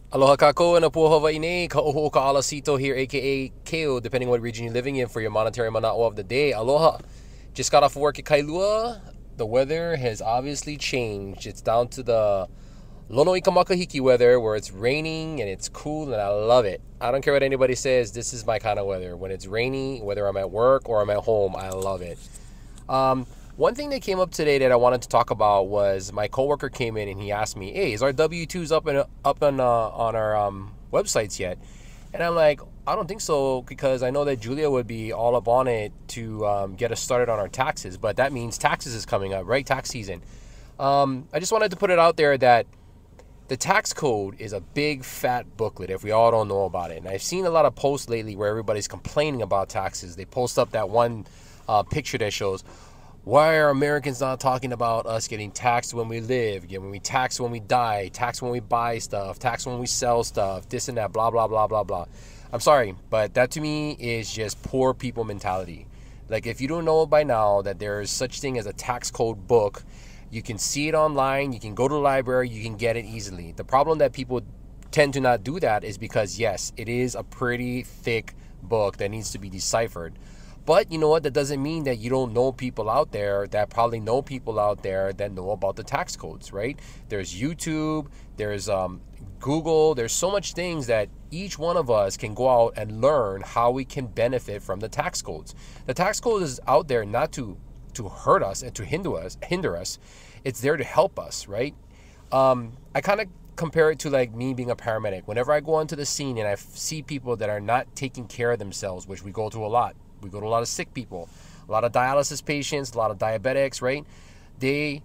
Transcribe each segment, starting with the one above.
Aloha kako and apu Hawaii ka oho ka alasito here, aka Keo, depending on what region you're living in for your monetary mana'o of the day. Aloha. Just got off of work at Kailua. The weather has obviously changed. It's down to the Lono Ikamakahiki weather where it's raining and it's cool and I love it. I don't care what anybody says, this is my kind of weather. When it's rainy, whether I'm at work or I'm at home, I love it. One thing that came up today that I wanted to talk about was my coworker came in and he asked me, "Hey, is our W-2s on our websites yet?" And I'm like, "I don't think so because I know that Julia would be all up on it to get us started on our taxes, but that means taxes is coming up, right? Tax season." I just wanted to put it out there that the tax code is a big fat booklet if we all don't know about it. And I've seen a lot of posts lately where everybody's complaining about taxes. They post up that one picture that shows, why are Americans not talking about us getting taxed when we live, when we tax when we die, tax when we buy stuff, tax when we sell stuff, this and that, blah, blah, blah, blah, blah. I'm sorry, but that to me is just poor people mentality. Like if you don't know by now that there is such thing as a tax code book, you can see it online, you can go to the library, you can get it easily. The problem that people tend to not do that is because yes, it is a pretty thick book that needs to be deciphered. But you know what? That doesn't mean that you don't know people out there that probably know people out there that know about the tax codes, right? There's YouTube, there's Google, there's so much things that each one of us can go out and learn how we can benefit from the tax codes. The tax code is out there not to hurt us and to hinder us. It's there to help us, right? I kind of compare it to like me being a paramedic. Whenever I go onto the scene and I see people that are not taking care of themselves, which we go to a lot. We go to a lot of sick people, a lot of dialysis patients, a lot of diabetics, right? They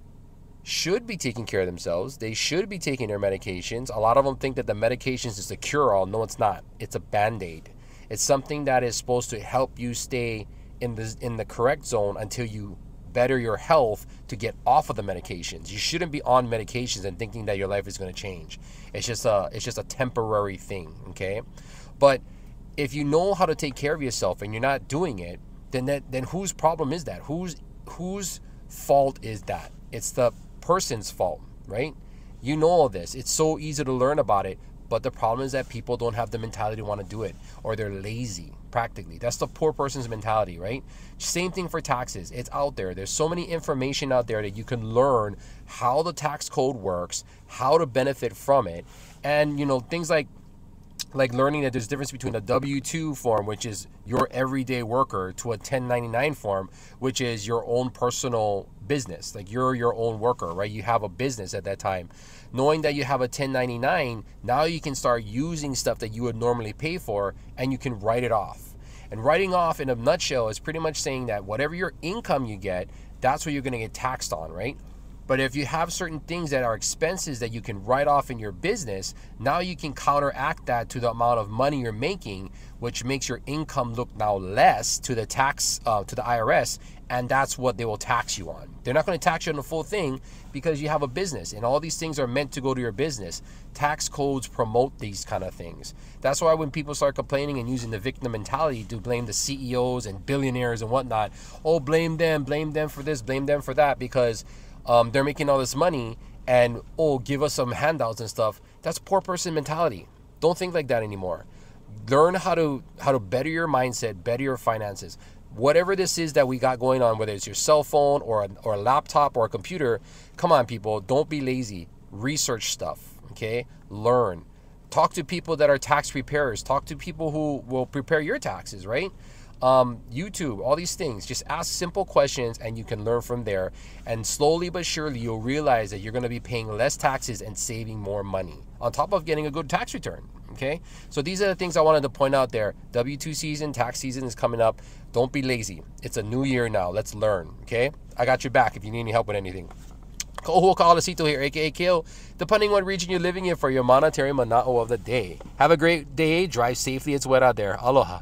should be taking care of themselves. They should be taking their medications. A lot of them think that the medications is the cure-all. No, it's not. It's a Band-Aid. It's something that is supposed to help you stay in the correct zone until you better your health to get off of the medications. You shouldn't be on medications and thinking that your life is going to change. It's just a temporary thing, okay? But if you know how to take care of yourself and you're not doing it, then whose problem is that? Whose fault is that? It's the person's fault, right? You know all this. It's so easy to learn about it, but the problem is that people don't have the mentality to want to do it, or they're lazy, practically. That's the poor person's mentality, right? Same thing for taxes. It's out there. There's so many information out there that you can learn how the tax code works, how to benefit from it, and you know, things like learning that there's a difference between a W-2 form, which is your everyday worker, to a 1099 form, which is your own personal business. Like you're your own worker, right? You have a business at that time. Knowing that you have a 1099, now you can start using stuff that you would normally pay for and you can write it off. And writing off in a nutshell is pretty much saying that whatever your income you get, that's what you're going to get taxed on, right? But if you have certain things that are expenses that you can write off in your business, now you can counteract that to the amount of money you're making, which makes your income look now less to the tax, to the IRS, and that's what they will tax you on. They're not going to tax you on the full thing because you have a business, and all these things are meant to go to your business. Tax codes promote these kind of things. That's why when people start complaining and using the victim mentality to blame the CEOs and billionaires and whatnot, oh, blame them for this, blame them for that, because they're making all this money and, oh, give us some handouts and stuff. That's poor person mentality. Don't think like that anymore. Learn how to better your mindset, better your finances. Whatever this is that we got going on, whether it's your cell phone or a laptop or a computer, come on, people, don't be lazy. Research stuff, okay? Learn. Talk to people that are tax preparers. Talk to people who will prepare your taxes, right? YouTube, all these things. Just ask simple questions and you can learn from there. And slowly but surely, you'll realize that you're going to be paying less taxes and saving more money on top of getting a good tax return. Okay, so these are the things I wanted to point out there. W-2 season, tax season is coming up. Don't be lazy. It's a new year now. Let's learn. Okay, I got your back if you need any help with anything. Koho Ka'alasito here, aka Keo, depending on what region you're living in for your monetary mana'o of the day. Have a great day. Drive safely. It's wet out there. Aloha.